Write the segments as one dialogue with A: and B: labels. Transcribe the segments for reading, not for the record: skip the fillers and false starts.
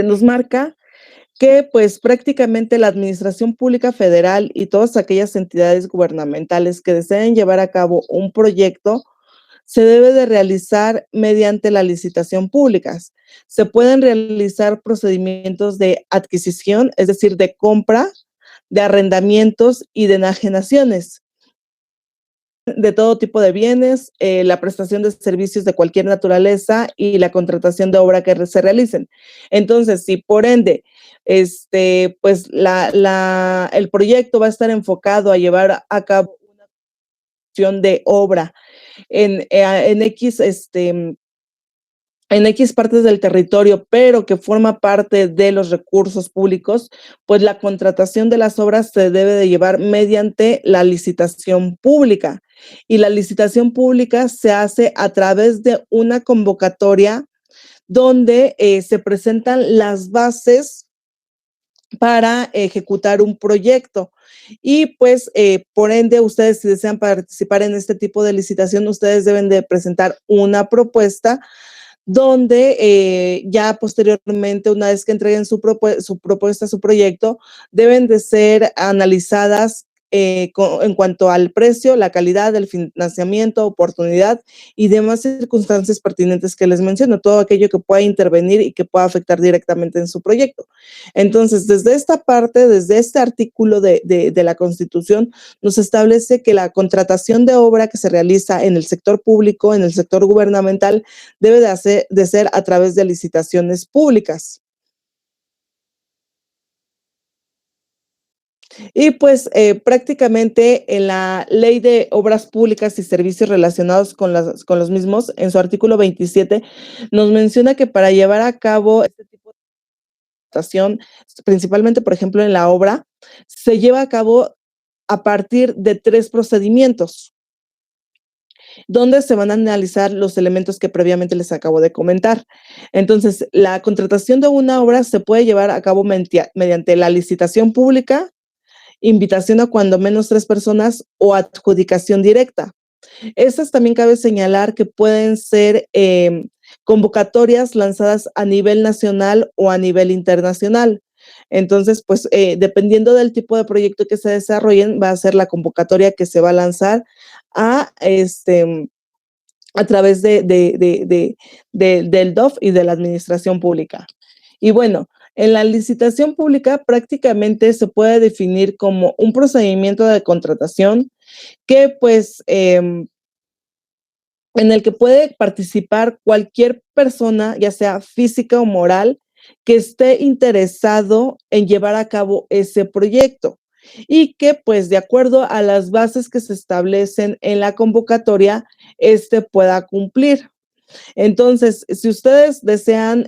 A: nos marca que pues prácticamente la administración pública federal y todas aquellas entidades gubernamentales que deseen llevar a cabo un proyecto se debe de realizar mediante la licitación pública. Se pueden realizar procedimientos de adquisición, es decir, de compra, de arrendamientos y de enajenaciones de todo tipo de bienes, la prestación de servicios de cualquier naturaleza y la contratación de obra que se realicen. Entonces, si por ende, pues el proyecto va a estar enfocado a llevar a cabo una acción de obra en X, en X partes del territorio, pero que forma parte de los recursos públicos, pues la contratación de las obras se debe de llevar mediante la licitación pública. Y la licitación pública se hace a través de una convocatoria donde se presentan las bases para ejecutar un proyecto. Y pues, por ende, ustedes si desean participar en este tipo de licitación, ustedes deben de presentar una propuesta donde ya posteriormente, una vez que entreguen su propuesta, su proyecto, deben de ser analizadas en cuanto al precio, la calidad, el financiamiento, oportunidad y demás circunstancias pertinentes que les menciono, todo aquello que pueda intervenir y que pueda afectar directamente en su proyecto. Entonces, desde esta parte, desde este artículo de la Constitución, nos establece que la contratación de obra que se realiza en el sector público, en el sector gubernamental, debe de ser a través de licitaciones públicas. Y pues prácticamente en la Ley de Obras Públicas y Servicios relacionados con los mismos, en su artículo 27, nos menciona que para llevar a cabo este tipo de licitación, principalmente, por ejemplo, en la obra, se lleva a cabo a partir de 3 procedimientos, donde se van a analizar los elementos que previamente les acabo de comentar. Entonces, la contratación de una obra se puede llevar a cabo mediante la licitación pública, invitación a cuando menos 3 personas o adjudicación directa. Estas también cabe señalar que pueden ser convocatorias lanzadas a nivel nacional o a nivel internacional. Entonces, pues dependiendo del tipo de proyecto que se desarrollen, va a ser la convocatoria que se va a lanzar a a través del DOF y de la administración pública. Y bueno, en la licitación pública prácticamente se puede definir como un procedimiento de contratación que pues en el que puede participar cualquier persona, ya sea física o moral, que esté interesado en llevar a cabo ese proyecto y que, pues, de acuerdo a las bases que se establecen en la convocatoria, pueda cumplir. Entonces, si ustedes desean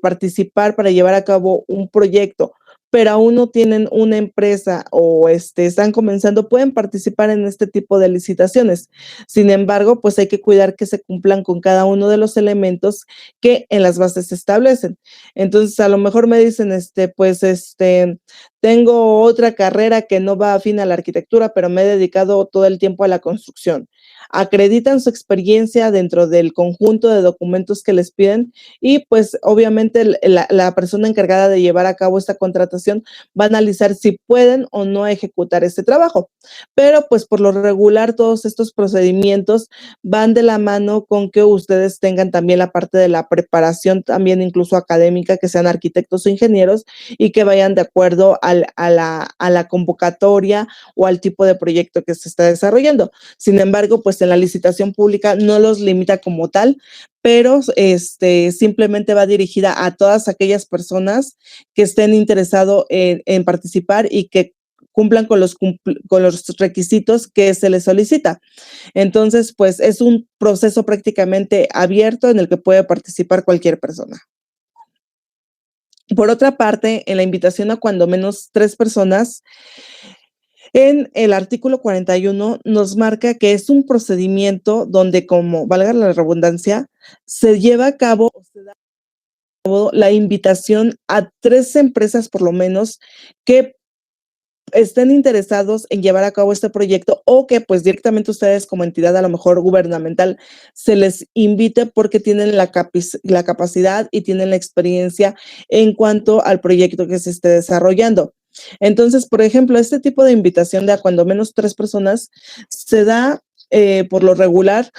A: participar para llevar a cabo un proyecto, pero aún no tienen una empresa o están comenzando, pueden participar en este tipo de licitaciones. Sin embargo, pues hay que cuidar que se cumplan con cada uno de los elementos que en las bases se establecen. Entonces, a lo mejor me dicen, tengo otra carrera que no va afín a la arquitectura, pero me he dedicado todo el tiempo a la construcción. Acreditan su experiencia dentro del conjunto de documentos que les piden y pues obviamente la persona encargada de llevar a cabo esta contratación va a analizar si pueden o no ejecutar este trabajo. Pero pues por lo regular todos estos procedimientos van de la mano con que ustedes tengan también la parte de la preparación también incluso académica, que sean arquitectos o ingenieros y que vayan de acuerdo a la convocatoria o al tipo de proyecto que se está desarrollando. Sin embargo, pues en la licitación pública no los limita como tal, pero simplemente va dirigida a todas aquellas personas que estén interesados en participar y que cumplan con con los requisitos que se les solicita. Entonces, pues es un proceso prácticamente abierto en el que puede participar cualquier persona. Por otra parte, en la invitación a cuando menos 3 personas, en el artículo 41 nos marca que es un procedimiento donde, como valga la redundancia, se lleva a cabo o se da la invitación a 3 empresas por lo menos que estén interesados en llevar a cabo este proyecto o que pues directamente ustedes como entidad a lo mejor gubernamental se les invite porque tienen la capacidad y tienen la experiencia en cuanto al proyecto que se esté desarrollando. Entonces, por ejemplo, este tipo de invitación de a cuando menos 3 personas se da por lo regular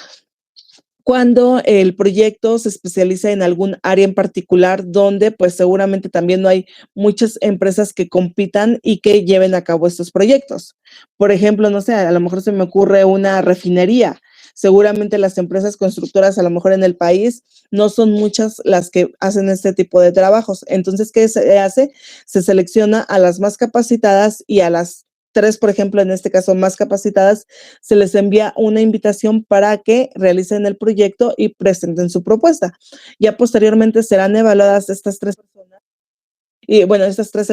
A: cuando el proyecto se especializa en algún área en particular donde pues seguramente también no hay muchas empresas que compitan y que lleven a cabo estos proyectos. Por ejemplo, no sé, a lo mejor se me ocurre una refinería. Seguramente las empresas constructoras a lo mejor en el país no son muchas las que hacen este tipo de trabajos. Entonces, ¿qué se hace? Se selecciona a las más capacitadas y a las 3, por ejemplo, en este caso más capacitadas, se les envía una invitación para que realicen el proyecto y presenten su propuesta. Ya posteriormente serán evaluadas estas 3 personas y bueno, estas 3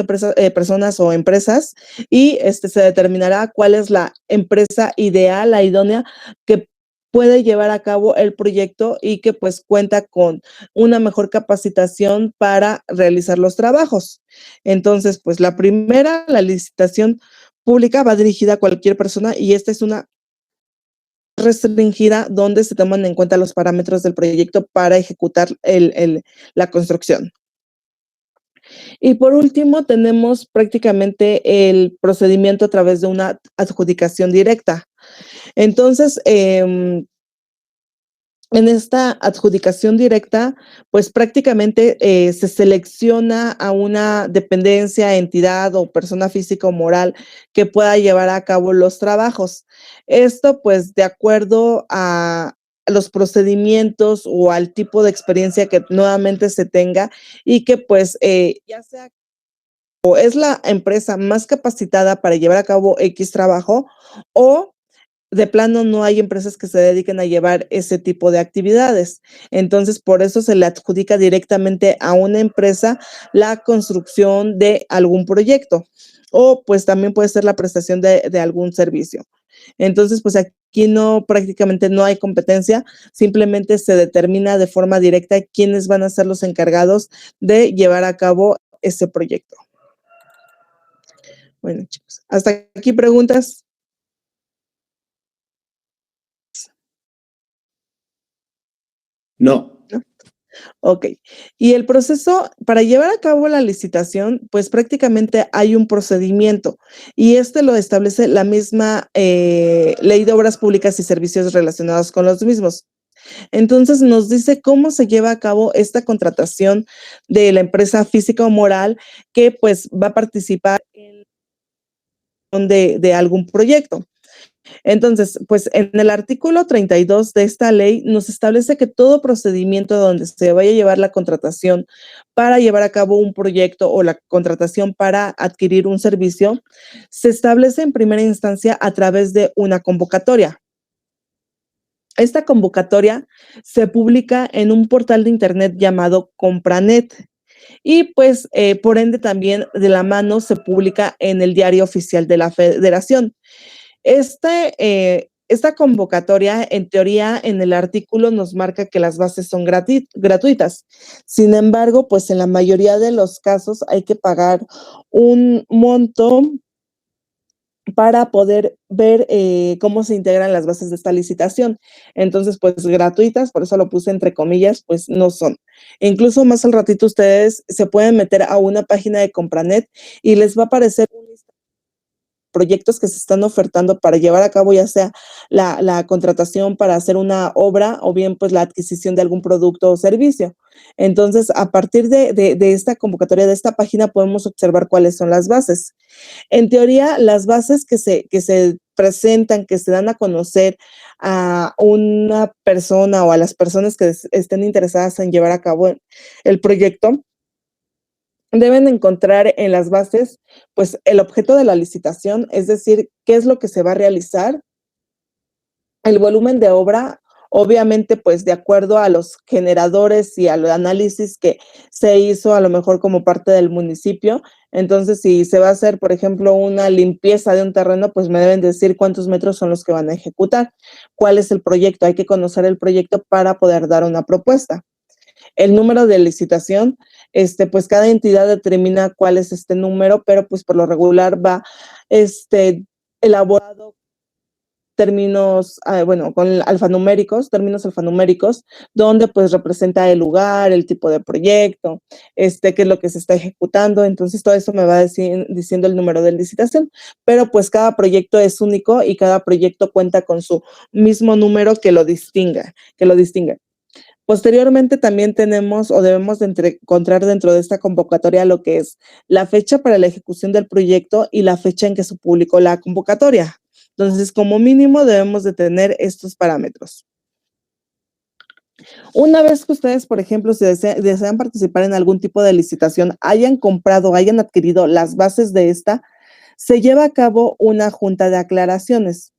A: personas o empresas y se determinará cuál es la empresa ideal, la idónea que puede llevar a cabo el proyecto y que pues cuenta con una mejor capacitación para realizar los trabajos. Entonces, pues la primera, la licitación pública va dirigida a cualquier persona y esta es una restringida donde se toman en cuenta los parámetros del proyecto para ejecutar la construcción. Y por último, tenemos prácticamente el procedimiento a través de una adjudicación directa. Entonces, en esta adjudicación directa, pues prácticamente se selecciona a una dependencia, entidad o persona física o moral que pueda llevar a cabo los trabajos. Esto pues de acuerdo a los procedimientos o al tipo de experiencia que nuevamente se tenga y que pues ya sea o es la empresa más capacitada para llevar a cabo X trabajo o de plano no hay empresas que se dediquen a llevar ese tipo de actividades. Entonces, por eso se le adjudica directamente a una empresa la construcción de algún proyecto o pues también puede ser la prestación de algún servicio. Entonces, pues aquí no, prácticamente no hay competencia, simplemente se determina de forma directa quiénes van a ser los encargados de llevar a cabo ese proyecto. Bueno, chicos, hasta aquí preguntas.
B: No.
A: Ok. Y el proceso para llevar a cabo la licitación, pues prácticamente hay un procedimiento y este lo establece la misma Ley de Obras Públicas y Servicios relacionados con los mismos. Entonces nos dice cómo se lleva a cabo esta contratación de la empresa física o moral que pues va a participar de algún proyecto. Entonces, pues en el artículo 32 de esta ley nos establece que todo procedimiento donde se vaya a llevar la contratación para llevar a cabo un proyecto o la contratación para adquirir un servicio, se establece en primera instancia a través de una convocatoria. Esta convocatoria se publica en un portal de internet llamado Compranet y pues por ende también de la mano se publica en el Diario Oficial de la Federación. Esta convocatoria, en teoría, en el artículo nos marca que las bases son gratuitas. Sin embargo, pues en la mayoría de los casos hay que pagar un monto para poder ver cómo se integran las bases de esta licitación. Entonces, pues gratuitas, por eso lo puse entre comillas, pues no son. Incluso más al ratito ustedes se pueden meter a una página de Compranet y les va a aparecer un proyectos que se están ofertando para llevar a cabo ya sea la contratación para hacer una obra o bien pues la adquisición de algún producto o servicio. Entonces, a partir de esta convocatoria, de esta página, podemos observar cuáles son las bases. En teoría, las bases que se presentan, que se dan a conocer a una persona o a las personas que estén interesadas en llevar a cabo el proyecto, deben encontrar en las bases, pues, el objeto de la licitación, es decir, qué es lo que se va a realizar, el volumen de obra, obviamente, pues, de acuerdo a los generadores y al análisis que se hizo, a lo mejor como parte del municipio. Entonces, si se va a hacer, por ejemplo, una limpieza de un terreno, pues, me deben decir cuántos metros son los que van a ejecutar, cuál es el proyecto. Hay que conocer el proyecto para poder dar una propuesta. el número de licitación, pues cada entidad determina cuál es este número, pero pues por lo regular va elaborado términos, bueno, con alfanuméricos, términos alfanuméricos, donde pues representa el lugar, el tipo de proyecto, qué es lo que se está ejecutando. Entonces todo eso me va diciendo el número de licitación, pero pues cada proyecto es único y cada proyecto cuenta con su mismo número que lo distinga, Posteriormente también tenemos o debemos de encontrar dentro de esta convocatoria lo que es la fecha para la ejecución del proyecto y la fecha en que se publicó la convocatoria. Entonces, como mínimo debemos de tener estos parámetros. Una vez que ustedes, por ejemplo, si desean participar en algún tipo de licitación, hayan comprado, hayan adquirido las bases de esta, se lleva a cabo una junta de aclaraciones.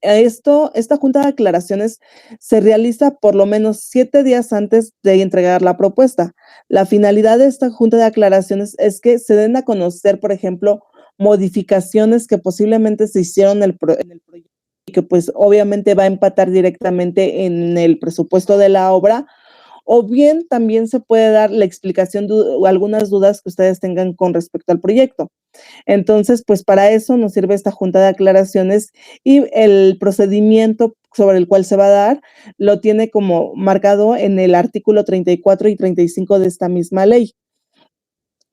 A: Esta junta de aclaraciones se realiza por lo menos 7 días antes de entregar la propuesta. La finalidad de esta junta de aclaraciones es que se den a conocer, por ejemplo, modificaciones que posiblemente se hicieron en el proyecto y que pues obviamente va a empatar directamente en el presupuesto de la obra, o bien también se puede dar la explicación de algunas dudas que ustedes tengan con respecto al proyecto. Entonces, pues para eso nos sirve esta junta de aclaraciones y el procedimiento sobre el cual se va a dar lo tiene como marcado en el artículo 34 y 35 de esta misma ley.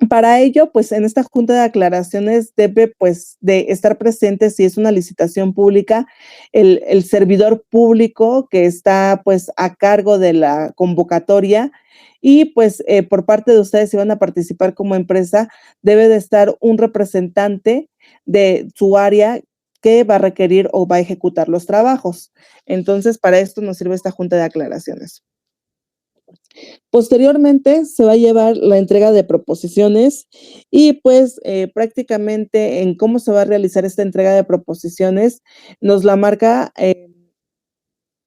A: Para ello, pues en esta junta de aclaraciones debe pues de estar presente, si es una licitación pública, el servidor público que está pues a cargo de la convocatoria y pues por parte de ustedes, si van a participar como empresa, debe de estar un representante de su área que va a requerir o va a ejecutar los trabajos. Entonces, para esto nos sirve esta junta de aclaraciones. Posteriormente se va a llevar la entrega de proposiciones y pues prácticamente en cómo se va a realizar esta entrega de proposiciones nos la marca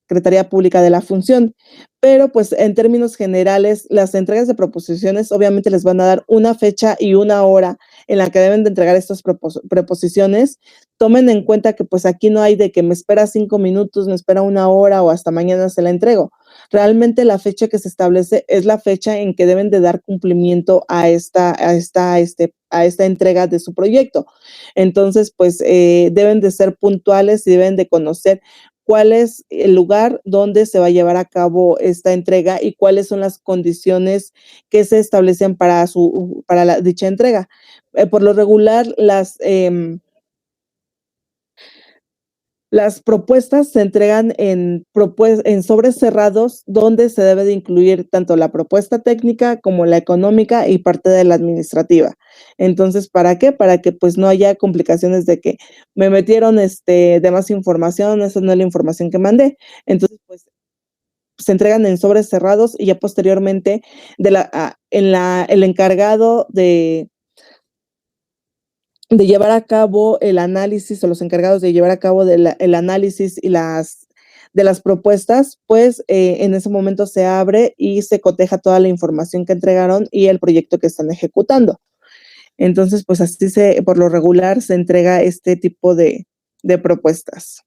A: Secretaría Pública de la Función, pero pues en términos generales las entregas de proposiciones obviamente les van a dar una fecha y una hora en la que deben de entregar estas proposiciones. Tomen en cuenta que pues aquí no hay de que me espera 5 minutos, me espera una hora o hasta mañana se la entrego. Realmente la fecha que se establece es la fecha en que deben de dar cumplimiento a esta entrega de su proyecto. Entonces, pues deben de ser puntuales y deben de conocer cuál es el lugar donde se va a llevar a cabo esta entrega y cuáles son las condiciones que se establecen para dicha entrega. Por lo regular, las propuestas se entregan en sobres cerrados donde se debe de incluir tanto la propuesta técnica como la económica y parte de la administrativa. Entonces, ¿para qué? Para que pues no haya complicaciones de que me metieron de más información, esa no es la información que mandé. Entonces, pues se entregan en sobres cerrados y ya posteriormente el encargado de llevar a cabo el análisis o los encargados de llevar a cabo el análisis y de las propuestas, pues en ese momento se abre y se coteja toda la información que entregaron y el proyecto que están ejecutando. Entonces, pues así por lo regular se entrega este tipo de propuestas.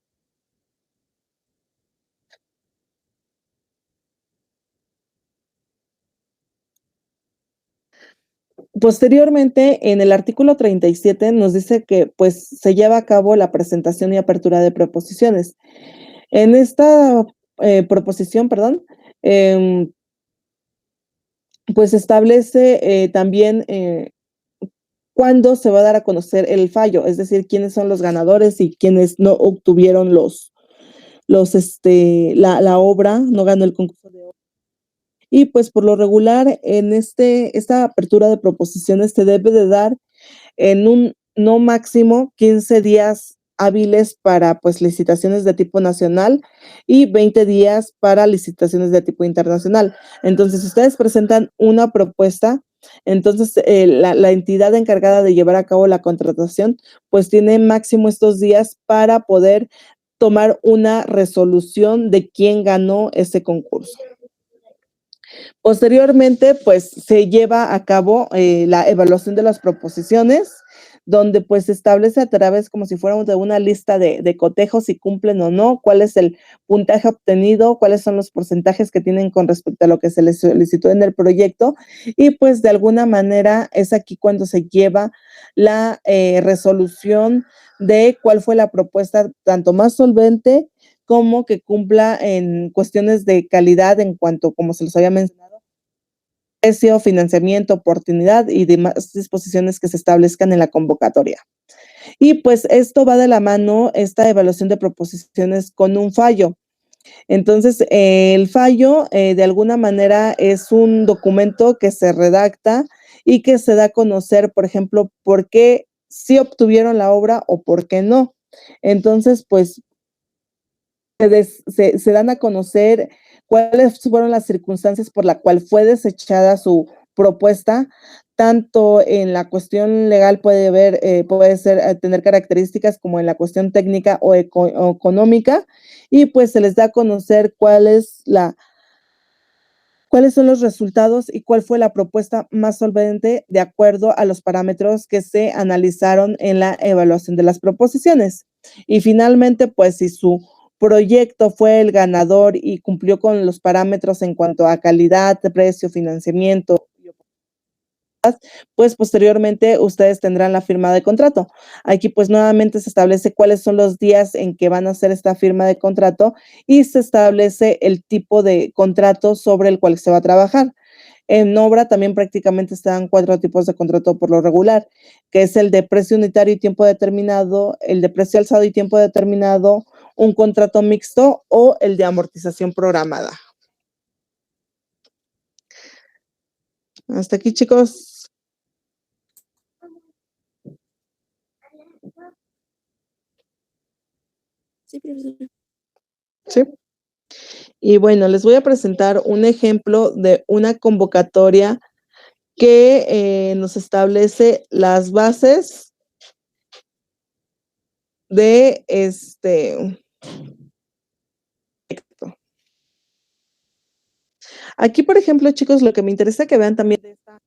A: Posteriormente, en el artículo 37 nos dice que pues se lleva a cabo la presentación y apertura de proposiciones. En esta proposición, perdón, pues establece también cuándo se va a dar a conocer el fallo, es decir, quiénes son los ganadores y quiénes no obtuvieron la obra, no ganó el concurso de obra. Y pues por lo regular en esta apertura de proposiciones se debe de dar en un no máximo 15 días hábiles para pues licitaciones de tipo nacional y 20 días para licitaciones de tipo internacional. Entonces, si ustedes presentan una propuesta, entonces la entidad encargada de llevar a cabo la contratación, pues tiene máximo estos días para poder tomar una resolución de quién ganó ese concurso. Posteriormente, pues se lleva a cabo la evaluación de las proposiciones. donde pues se establece a través como si fuera de una lista de cotejos si cumplen o no, cuál es el puntaje obtenido, cuáles son los porcentajes que tienen con respecto a lo que se les solicitó en el proyecto, y pues de alguna manera es aquí cuando se lleva la resolución de cuál fue la propuesta tanto más solvente como que cumpla en cuestiones de calidad en cuanto, como se los había mencionado, precio, financiamiento, oportunidad y demás disposiciones que se establezcan en la convocatoria. Y pues esto va de la mano, esta evaluación de proposiciones, con un fallo. Entonces, el fallo de alguna manera es un documento que se redacta y que se da a conocer, por ejemplo, por qué sí obtuvieron la obra o por qué no. Entonces, pues se dan a conocer cuáles fueron las circunstancias por la cual fue desechada su propuesta, tanto en la cuestión legal puede ser tener características como en la cuestión técnica o económica, y pues se les da a conocer cuáles son los resultados y cuál fue la propuesta más solvente de acuerdo a los parámetros que se analizaron en la evaluación de las proposiciones. Y finalmente, pues si su proyecto fue el ganador y cumplió con los parámetros en cuanto a calidad, precio, financiamiento, pues posteriormente ustedes tendrán la firma de contrato. Aquí pues nuevamente se establece cuáles son los días en que van a hacer esta firma de contrato y se establece el tipo de contrato sobre el cual se va a trabajar. En obra también prácticamente están 4 tipos de contrato por lo regular, que es el de precio unitario y tiempo determinado, el de precio alzado y tiempo determinado, un contrato mixto o el de amortización programada. Hasta aquí, chicos.
B: Sí, profesora.
A: Sí. Y bueno, les voy a presentar un ejemplo de una convocatoria que nos establece las bases de Aquí, por ejemplo, chicos, lo que me interesa que vean también de esta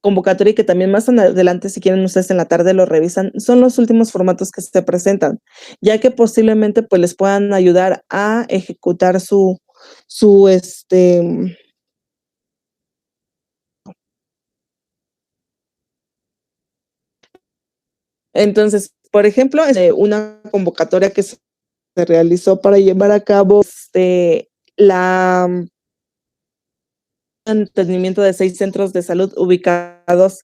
A: convocatoria y que también más adelante, si quieren ustedes en la tarde lo revisan, son los últimos formatos que se presentan, ya que posiblemente pues les puedan ayudar a ejecutar su Entonces, por ejemplo, una convocatoria que se realizó para llevar a cabo la mantenimiento de 6 centros de salud ubicados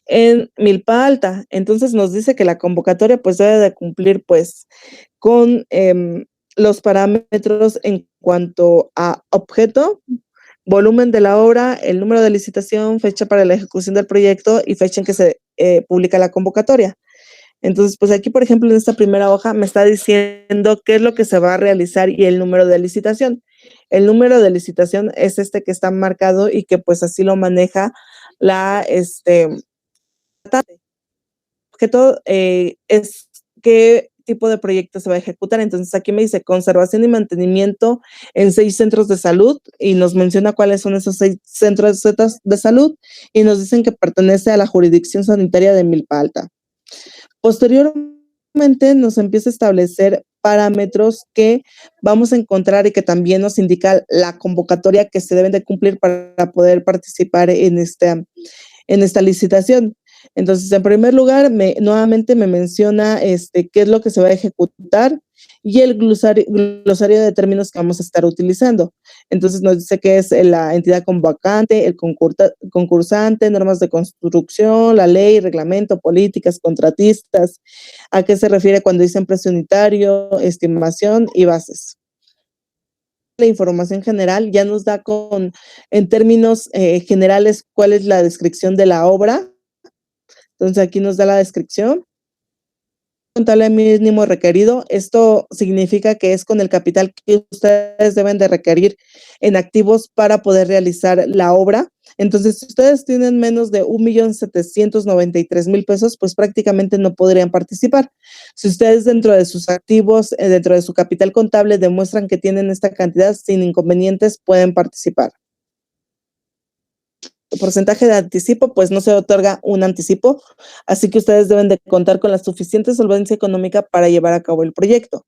A: en Milpa Alta. Entonces nos dice que la convocatoria pues debe de cumplir pues con los parámetros en cuanto a objeto, volumen de la obra, el número de licitación, fecha para la ejecución del proyecto y fecha en que se publica la convocatoria. Entonces, pues aquí, por ejemplo, en esta primera hoja me está diciendo qué es lo que se va a realizar y el número de licitación. El número de licitación es este que está marcado y que pues así lo maneja la objeto es qué tipo de proyecto se va a ejecutar. Entonces aquí me dice conservación y mantenimiento en 6 centros de salud y nos menciona cuáles son esos 6 centros de salud y nos dicen que pertenece a la jurisdicción sanitaria de Milpa Alta. Posteriormente nos empieza a establecer parámetros que vamos a encontrar y que también nos indica la convocatoria que se deben de cumplir para poder participar en esta licitación. Entonces, en primer lugar, nuevamente me menciona qué es lo que se va a ejecutar y el glosario de términos que vamos a estar utilizando. Entonces, nos dice que es la entidad convocante, el concursante, normas de construcción, la ley, reglamento, políticas, contratistas, a qué se refiere cuando dicen precio unitario, estimación y bases. La información general ya nos da en términos generales cuál es la descripción de la obra. Entonces aquí nos da la descripción. Contable mínimo requerido. Esto significa que es con el capital que ustedes deben de requerir en activos para poder realizar la obra. Entonces, si ustedes tienen menos de 1,793,000 pesos, pues prácticamente no podrían participar. Si ustedes dentro de sus activos, dentro de su capital contable, demuestran que tienen esta cantidad sin inconvenientes, pueden participar. porcentaje de anticipo, pues no se otorga un anticipo, así que ustedes deben de contar con la suficiente solvencia económica para llevar a cabo el proyecto.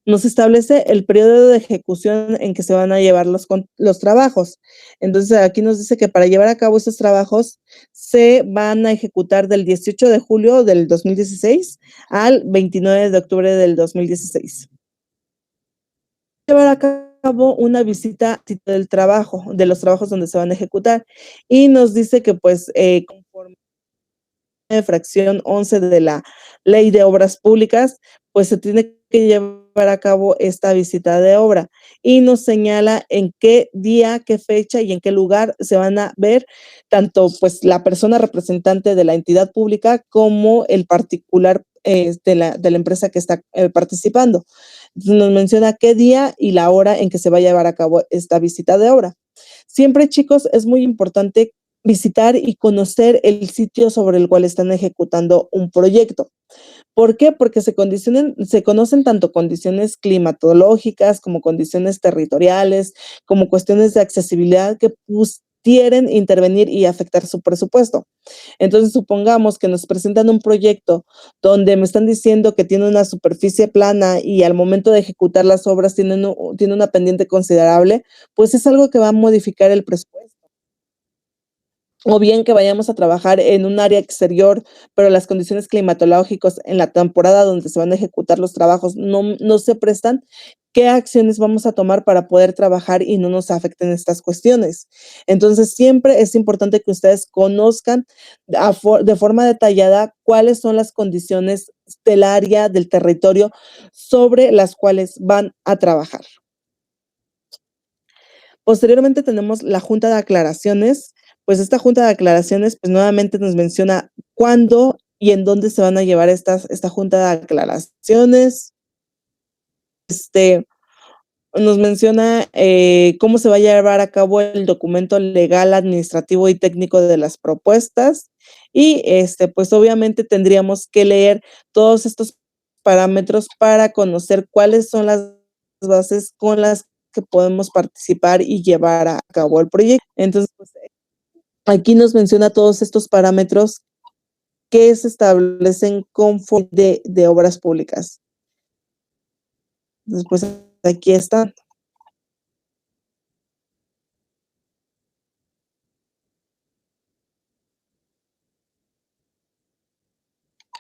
A: Nos establece el periodo de ejecución en que se van a llevar los trabajos. Entonces, aquí nos dice que para llevar a cabo estos trabajos se van a ejecutar del 18 de julio del 2016 al 29 de octubre del 2016. Llevar a cabo una visita del trabajo, de los trabajos donde se van a ejecutar, y nos dice que pues conforme fracción 11 de la Ley de Obras Públicas, pues se tiene que llevar a cabo esta visita de obra y nos señala en qué día, qué fecha y en qué lugar se van a ver tanto pues la persona representante de la entidad pública como el particular de la empresa que está participando. Nos menciona qué día y la hora en que se va a llevar a cabo esta visita de obra. Siempre, chicos, es muy importante visitar y conocer el sitio sobre el cual están ejecutando un proyecto. ¿Por qué? Porque se conocen tanto condiciones climatológicas como condiciones territoriales, como cuestiones de accesibilidad que quieren intervenir y afectar su presupuesto. Entonces, supongamos que nos presentan un proyecto donde me están diciendo que tiene una superficie plana y al momento de ejecutar las obras tiene una pendiente considerable, pues es algo que va a modificar el presupuesto. O bien que vayamos a trabajar en un área exterior, pero las condiciones climatológicas en la temporada donde se van a ejecutar los trabajos no se prestan, ¿qué acciones vamos a tomar para poder trabajar y no nos afecten estas cuestiones? Entonces, siempre es importante que ustedes conozcan de forma detallada cuáles son las condiciones del área, del territorio sobre las cuales van a trabajar. Posteriormente tenemos la junta de aclaraciones, pues esta junta de aclaraciones, pues nuevamente nos menciona cuándo y en dónde se van a llevar esta junta de aclaraciones. Nos menciona cómo se va a llevar a cabo el documento legal, administrativo y técnico de las propuestas. Y pues obviamente tendríamos que leer todos estos parámetros para conocer cuáles son las bases con las que podemos participar y llevar a cabo el proyecto. Entonces, pues, aquí nos menciona todos estos parámetros que se establecen conforme de obras públicas. Entonces, pues aquí están.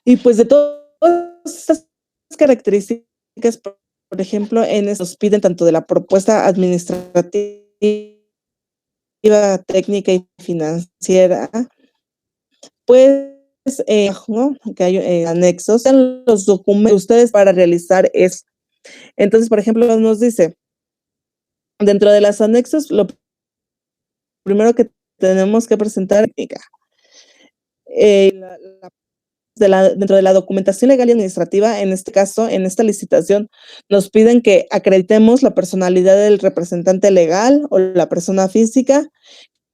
A: Y pues de todas estas características, por ejemplo, en estos piden tanto de la propuesta administrativa, técnica y financiera, pues, ¿no? Que hay anexos, están los documentos ustedes para realizar eso. Entonces, por ejemplo, nos dice, dentro de los anexos, lo primero que tenemos que presentar es dentro de la documentación legal y administrativa, en este caso, en esta licitación, nos piden que acreditemos la personalidad del representante legal o la persona física,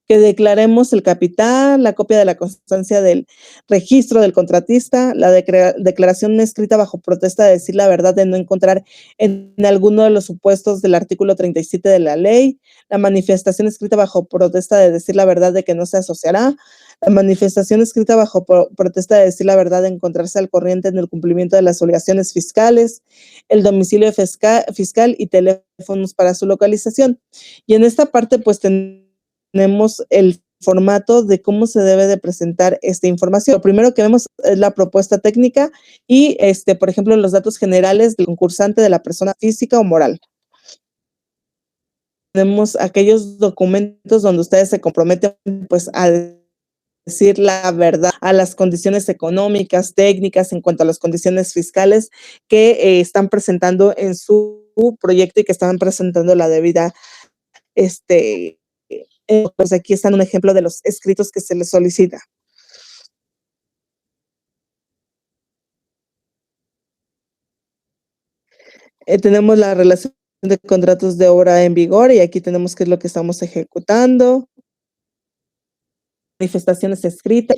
A: que declaremos el capital, la copia de la constancia del registro del contratista, la declaración escrita bajo protesta de decir la verdad de no encontrar en alguno de los supuestos del artículo 37 de la ley, la manifestación escrita bajo protesta de decir la verdad de que no se asociará, la manifestación escrita bajo protesta de decir la verdad de encontrarse al corriente en el cumplimiento de las obligaciones fiscales, el domicilio fiscal y teléfonos para su localización. Y en esta parte, pues tenemos el formato de cómo se debe de presentar esta información. Lo primero que vemos es la propuesta técnica y, por ejemplo, los datos generales del concursante, de la persona física o moral. Tenemos aquellos documentos donde ustedes se comprometen, pues, a decir la verdad a las condiciones económicas, técnicas, en cuanto a las condiciones fiscales que están presentando en su proyecto y que están presentando la debida, pues aquí están un ejemplo de los escritos que se les solicita. Tenemos la relación de contratos de obra en vigor y aquí tenemos qué es lo que estamos ejecutando. Manifestaciones escritas,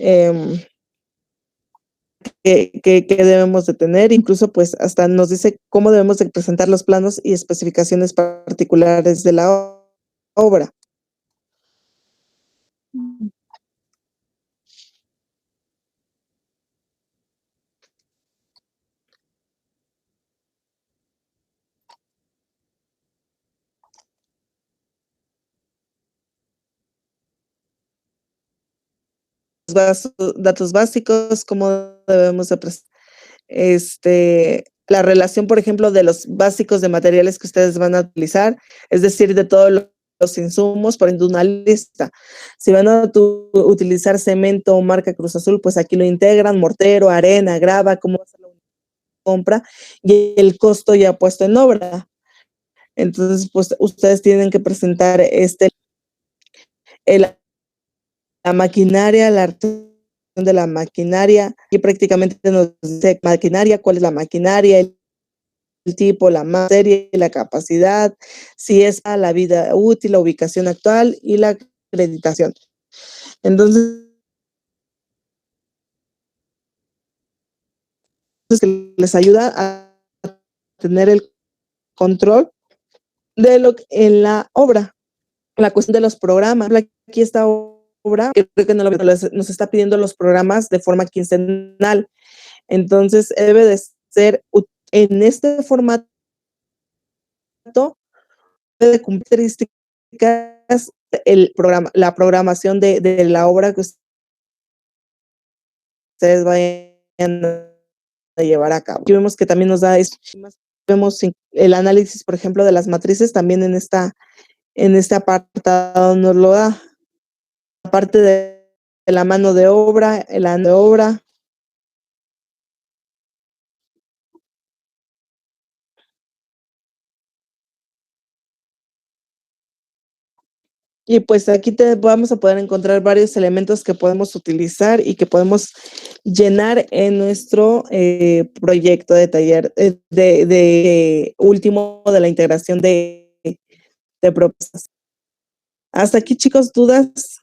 A: que debemos de tener, incluso pues hasta nos dice cómo debemos de presentar los planos y especificaciones particulares de la obra. datos básicos, cómo debemos de la relación, por ejemplo, de los básicos de materiales que ustedes van a utilizar, es decir, de todos los insumos, poniendo una lista. Si van a utilizar cemento o marca Cruz Azul, pues aquí lo integran, mortero, arena, grava, cómo va a ser la compra y el costo ya puesto en obra. Entonces, pues ustedes tienen que presentar la maquinaria, la de la maquinaria, y prácticamente nos dice maquinaria, cuál es la maquinaria, el tipo, la serie, la capacidad, si es a la vida útil, la ubicación actual y la acreditación. Entonces, les ayuda a tener el control de lo que en la obra. La cuestión de los programas, aquí esta obra, creo que nos está pidiendo los programas de forma quincenal. Entonces, debe de ser en este formato de características la programación de la obra que ustedes vayan a llevar a cabo. Aquí vemos que también nos da esto. Vemos el análisis, por ejemplo, de las matrices, también en este apartado nos lo da. Aparte de la mano de obra, el mano de obra. Y pues aquí vamos a poder encontrar varios elementos que podemos utilizar y que podemos llenar en nuestro proyecto de taller de último de la integración de propuestas. Hasta aquí, chicos, ¿dudas?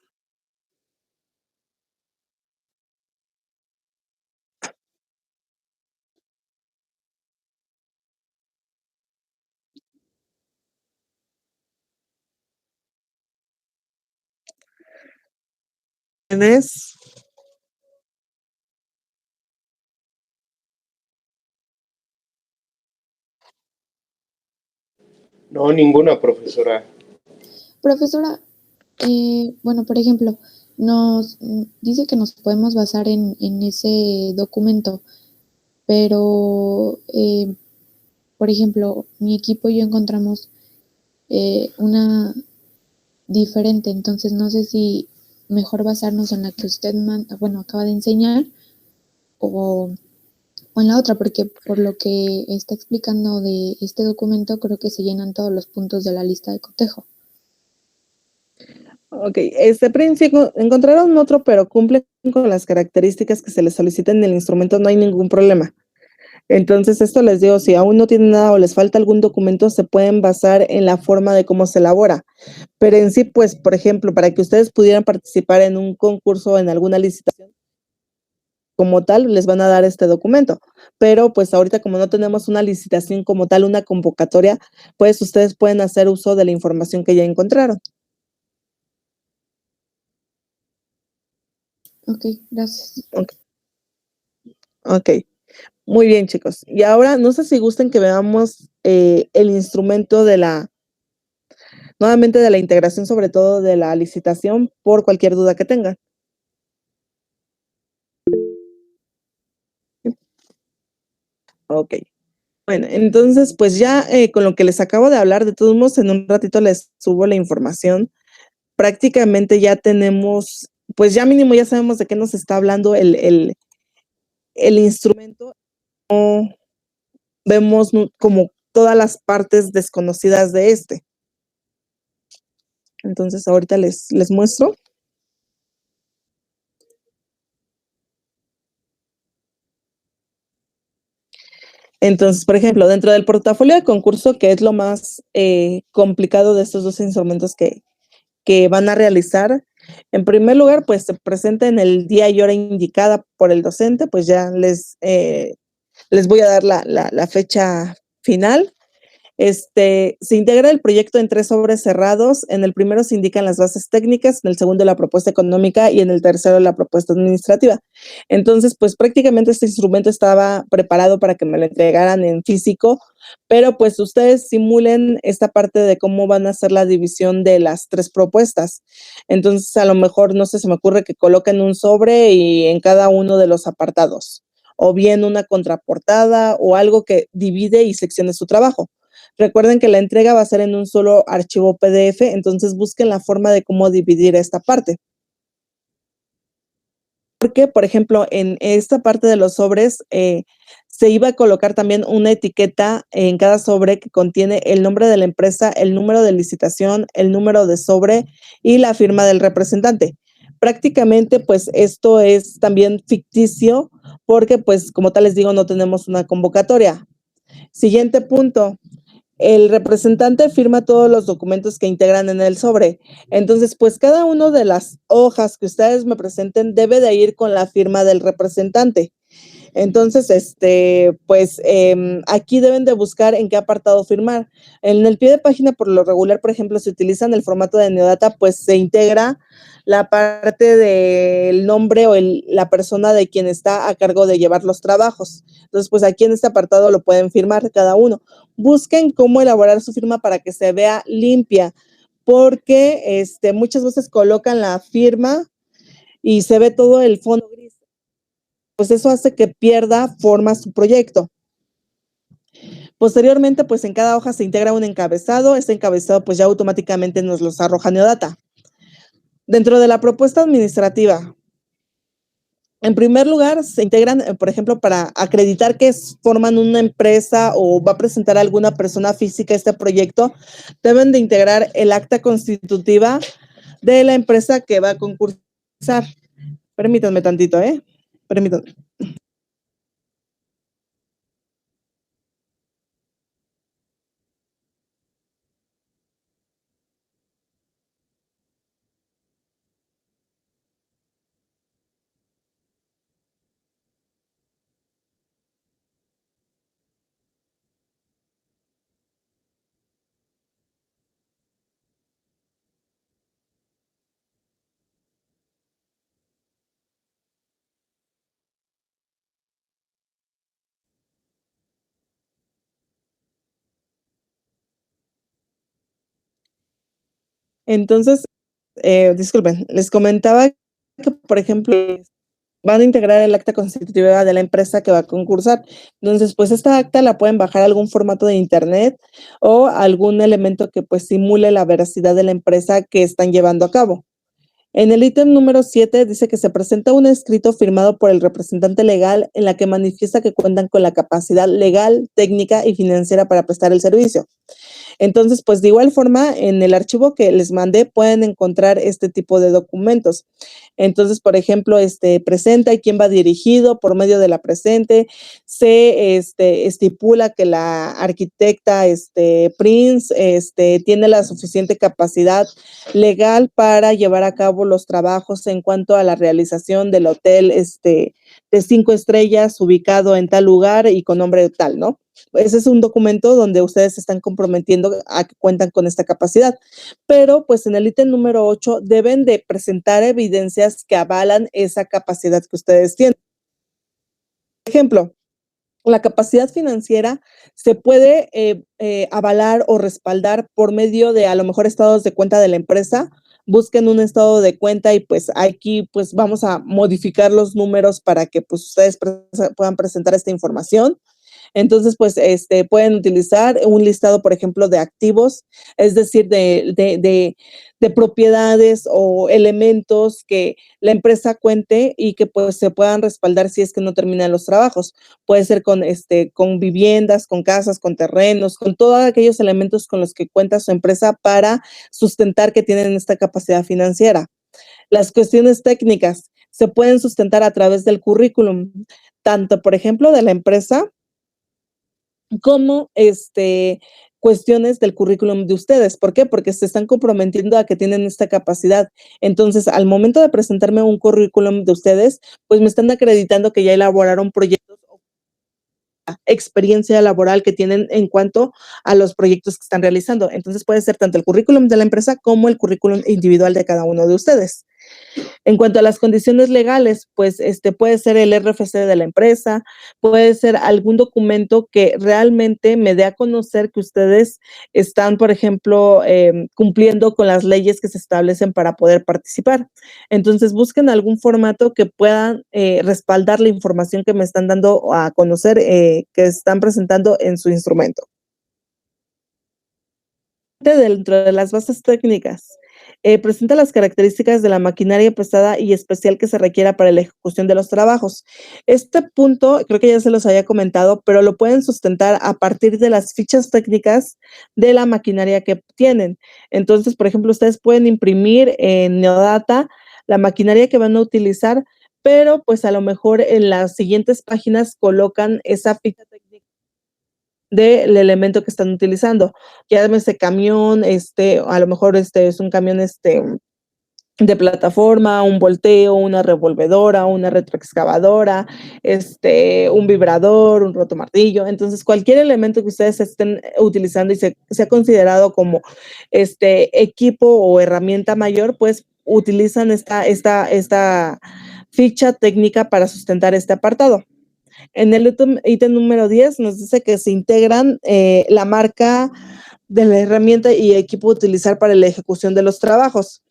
A: ¿Tienes?
B: No, ninguna, profesora.
C: Profesora, bueno, por ejemplo, nos dice que nos podemos basar en ese documento, pero, por ejemplo, mi equipo y yo encontramos una diferente, entonces no sé si mejor basarnos en la que usted acaba de enseñar o en la otra, porque por lo que está explicando de este documento, creo que se llenan todos los puntos de la lista de cotejo.
A: Ok, principio encontraron otro, pero cumple con las características que se les soliciten en el instrumento, no hay ningún problema. Entonces, esto les digo, si aún no tienen nada o les falta algún documento, se pueden basar en la forma de cómo se elabora. Pero en sí, pues, por ejemplo, para que ustedes pudieran participar en un concurso o en alguna licitación, como tal, les van a dar este documento. Pero, pues, ahorita como no tenemos una licitación como tal, una convocatoria, pues, ustedes pueden hacer uso de la información que ya encontraron.
C: Ok, gracias.
A: Ok. Muy bien, chicos. Y ahora, no sé si gusten que veamos el instrumento nuevamente de la integración, sobre todo de la licitación, por cualquier duda que tengan. Ok. Bueno, entonces, pues ya con lo que les acabo de hablar, de todos modos, en un ratito les subo la información. Prácticamente ya tenemos, pues ya mínimo ya sabemos de qué nos está hablando el instrumento. Vemos como todas las partes desconocidas de este. Entonces, ahorita les muestro. Entonces, por ejemplo, dentro del portafolio de concurso, que es lo más complicado de estos dos instrumentos que van a realizar, en primer lugar, pues se presenta en el día y hora indicada por el docente, pues ya les voy a dar la fecha final. Se integra el proyecto en 3 sobres cerrados. En el primero se indican las bases técnicas, en el segundo la propuesta económica y en el tercero la propuesta administrativa. Entonces, pues prácticamente este instrumento estaba preparado para que me lo entregaran en físico, pero pues ustedes simulen esta parte de cómo van a hacer la división de las 3 propuestas. Entonces, a lo mejor, no sé, se me ocurre que coloquen un sobre y en cada uno de los apartados, o bien una contraportada o algo que divide y seccione su trabajo. Recuerden que la entrega va a ser en un solo archivo PDF, entonces busquen la forma de cómo dividir esta parte. Porque, por ejemplo, en esta parte de los sobres, se iba a colocar también una etiqueta en cada sobre que contiene el nombre de la empresa, el número de licitación, el número de sobre y la firma del representante. Prácticamente, pues esto es también ficticio porque, pues, como tal les digo, no tenemos una convocatoria. Siguiente punto. El representante firma todos los documentos que integran en el sobre. Entonces, pues cada una de las hojas que ustedes me presenten debe de ir con la firma del representante. Entonces, pues aquí deben de buscar en qué apartado firmar. En el pie de página, por lo regular, por ejemplo, si utilizan el formato de Neodata, pues se integra la parte del nombre o la persona de quien está a cargo de llevar los trabajos. Entonces, pues aquí en este apartado lo pueden firmar cada uno. Busquen cómo elaborar su firma para que se vea limpia, porque muchas veces colocan la firma y se ve todo el fondo gris. Pues eso hace que pierda forma su proyecto. Posteriormente, pues en cada hoja se integra un encabezado. Este encabezado pues ya automáticamente nos los arroja Neodata. Dentro de la propuesta administrativa, en primer lugar, se integran, por ejemplo, para acreditar que forman una empresa o va a presentar alguna persona física este proyecto, deben de integrar el acta constitutiva de la empresa que va a concursar. Permítanme tantito, Permítanme. Entonces, disculpen, les comentaba que, por ejemplo, van a integrar el acta constitutiva de la empresa que va a concursar. Entonces, pues esta acta la pueden bajar a algún formato de internet o algún elemento que pues simule la veracidad de la empresa que están llevando a cabo. En el ítem número 7 dice que se presenta un escrito firmado por el representante legal en la que manifiesta que cuentan con la capacidad legal, técnica y financiera para prestar el servicio. Entonces, pues de igual forma, en el archivo que les mandé pueden encontrar este tipo de documentos. Entonces, por ejemplo, presenta y quién va dirigido por medio de la presente. Se estipula que la arquitecta Prince tiene la suficiente capacidad legal para llevar a cabo los trabajos en cuanto a la realización del hotel de 5 estrellas ubicado en tal lugar y con nombre tal, ¿no? Ese es un documento donde ustedes se están comprometiendo a que cuentan con esta capacidad. Pero pues en el ítem número 8 deben de presentar evidencias que avalan esa capacidad que ustedes tienen. Por ejemplo, la capacidad financiera se puede avalar o respaldar por medio de a lo mejor estados de cuenta de la empresa. Busquen un estado de cuenta y pues aquí pues vamos a modificar los números para que pues ustedes puedan presentar esta información. Entonces, pues, pueden utilizar un listado, por ejemplo, de activos, es decir, de propiedades o elementos que la empresa cuente y que pues se puedan respaldar si es que no terminan los trabajos. Puede ser con viviendas, con casas, con terrenos, con todos aquellos elementos con los que cuenta su empresa para sustentar que tienen esta capacidad financiera. Las cuestiones técnicas se pueden sustentar a través del currículum, tanto, por ejemplo, de la empresa como cuestiones del currículum de ustedes. ¿Por qué? Porque se están comprometiendo a que tienen esta capacidad. Entonces, al momento de presentarme un currículum de ustedes, pues me están acreditando que ya elaboraron proyectos experiencia laboral que tienen en cuanto a los proyectos que están realizando. Entonces puede ser tanto el currículum de la empresa como el currículum individual de cada uno de ustedes. En cuanto a las condiciones legales, pues puede ser el RFC de la empresa, puede ser algún documento que realmente me dé a conocer que ustedes están, por ejemplo, cumpliendo con las leyes que se establecen para poder participar. Entonces, busquen algún formato que puedan respaldar la información que me están dando a conocer, que están presentando en su instrumento. Dentro de las bases técnicas, presenta las características de la maquinaria pesada y especial que se requiera para la ejecución de los trabajos. Este punto creo que ya se los había comentado, pero lo pueden sustentar a partir de las fichas técnicas de la maquinaria que tienen. Entonces, por ejemplo, ustedes pueden imprimir en Neodata la maquinaria que van a utilizar, pero pues a lo mejor en las siguientes páginas colocan esa ficha técnica del elemento que están utilizando. Llámese camión, a lo mejor es un camión de plataforma, un volteo, una revolvedora, una retroexcavadora, un vibrador, un rotomartillo. Entonces, cualquier elemento que ustedes estén utilizando y sea considerado como equipo o herramienta mayor, pues utilizan esta ficha técnica para sustentar este apartado. En el ítem número 10 nos dice que se integran la marca de la herramienta y equipo a utilizar para la ejecución de los trabajos.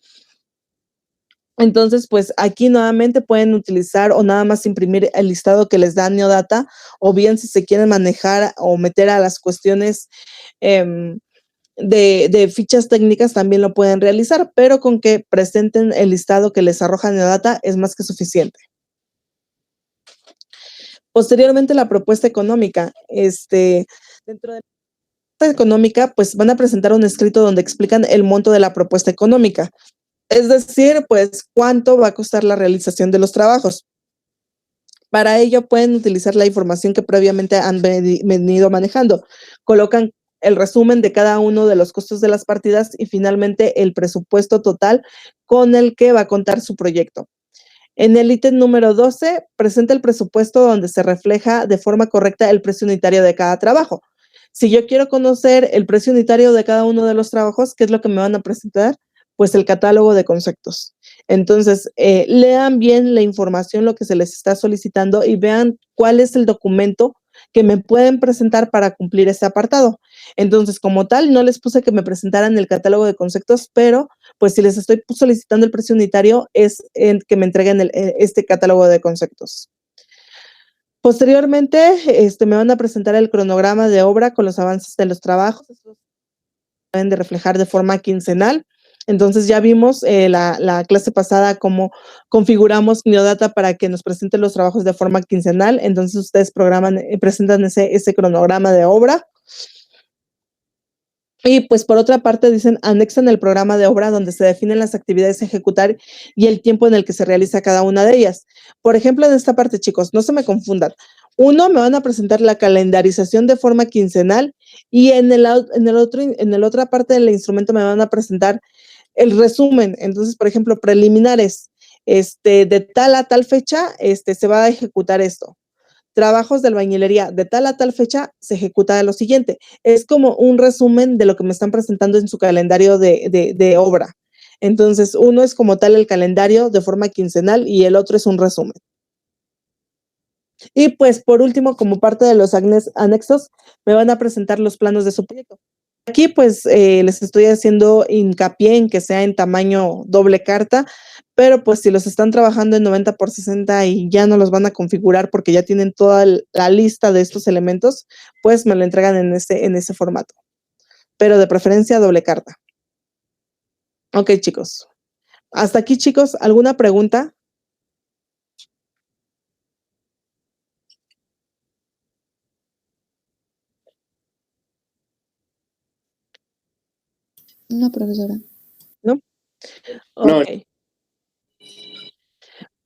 A: Entonces, pues aquí nuevamente pueden utilizar o nada más imprimir el listado que les da Neodata, o bien si se quieren manejar o meter a las cuestiones de fichas técnicas también lo pueden realizar, pero con que presenten el listado que les arroja Neodata es más que suficiente. Posteriormente, la propuesta económica. Dentro de la propuesta económica, pues van a presentar un escrito donde explican el monto de la propuesta económica. Es decir, pues cuánto va a costar la realización de los trabajos. Para ello pueden utilizar la información que previamente han venido manejando. Colocan el resumen de cada uno de los costos de las partidas y finalmente el presupuesto total con el que va a contar su proyecto. En el ítem número 12, presenta el presupuesto donde se refleja de forma correcta el precio unitario de cada trabajo. Si yo quiero conocer el precio unitario de cada uno de los trabajos, ¿qué es lo que me van a presentar? Pues el catálogo de conceptos. Entonces, lean bien la información, lo que se les está solicitando y vean cuál es el documento que me pueden presentar para cumplir este apartado. Entonces, como tal, no les puse que me presentaran el catálogo de conceptos, pero pues si les estoy solicitando el precio unitario, es que me entreguen este catálogo de conceptos. Posteriormente, me van a presentar el cronograma de obra con los avances de los trabajos. Estos deben de reflejar de forma quincenal. Entonces ya vimos la clase pasada cómo configuramos Neodata para que nos presente los trabajos de forma quincenal. Entonces ustedes presentan ese cronograma de obra. Y pues por otra parte dicen, anexan el programa de obra donde se definen las actividades a ejecutar y el tiempo en el que se realiza cada una de ellas. Por ejemplo, en esta parte, chicos, no se me confundan. Uno, me van a presentar la calendarización de forma quincenal y en la otra parte del instrumento me van a presentar el resumen. Entonces, por ejemplo, preliminares, de tal a tal fecha, se va a ejecutar esto. Trabajos de albañilería, de tal a tal fecha se ejecuta lo siguiente. Es como un resumen de lo que me están presentando en su calendario de obra. Entonces, uno es como tal el calendario de forma quincenal y el otro es un resumen. Y pues, por último, como parte de los anexos, me van a presentar los planos de su proyecto. Aquí, pues, les estoy haciendo hincapié en que sea en tamaño doble carta, pero pues si los están trabajando en 90x60 y ya no los van a configurar porque ya tienen toda la lista de estos elementos, pues me lo entregan en ese formato. Pero de preferencia doble carta. Ok, chicos. Hasta aquí, chicos, ¿alguna pregunta?
C: No, profesora.
A: ¿No?
B: No.
A: Ok.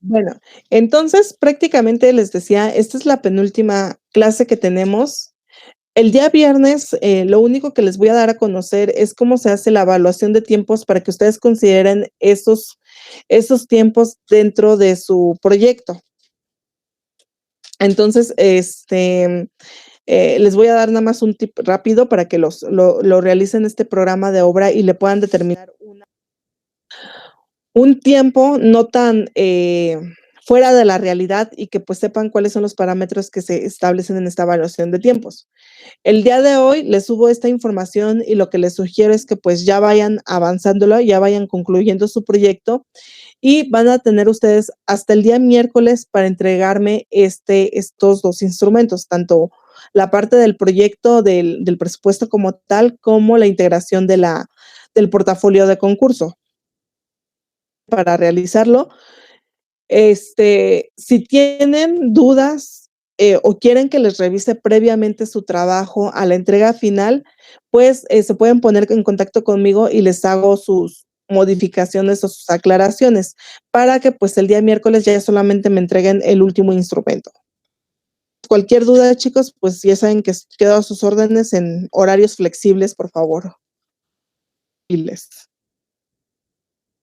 A: Bueno, entonces prácticamente les decía, esta es la penúltima clase que tenemos. El día viernes, lo único que les voy a dar a conocer es cómo se hace la evaluación de tiempos para que ustedes consideren esos tiempos dentro de su proyecto. Entonces, les voy a dar nada más un tip rápido para que lo realicen este programa de obra y le puedan determinar un tiempo no tan fuera de la realidad y que pues sepan cuáles son los parámetros que se establecen en esta evaluación de tiempos. El día de hoy les subo esta información y lo que les sugiero es que pues ya vayan avanzándolo, ya vayan concluyendo su proyecto y van a tener ustedes hasta el día miércoles para entregarme estos 2 instrumentos, tanto la parte del proyecto del presupuesto como tal, como la integración del portafolio de concurso. Para realizarlo, si tienen dudas o quieren que les revise previamente su trabajo a la entrega final, pues se pueden poner en contacto conmigo y les hago sus modificaciones o sus aclaraciones para que pues el día miércoles ya solamente me entreguen el último instrumento. Cualquier duda, chicos, pues ya saben que quedo a sus órdenes en horarios flexibles, por favor. Y les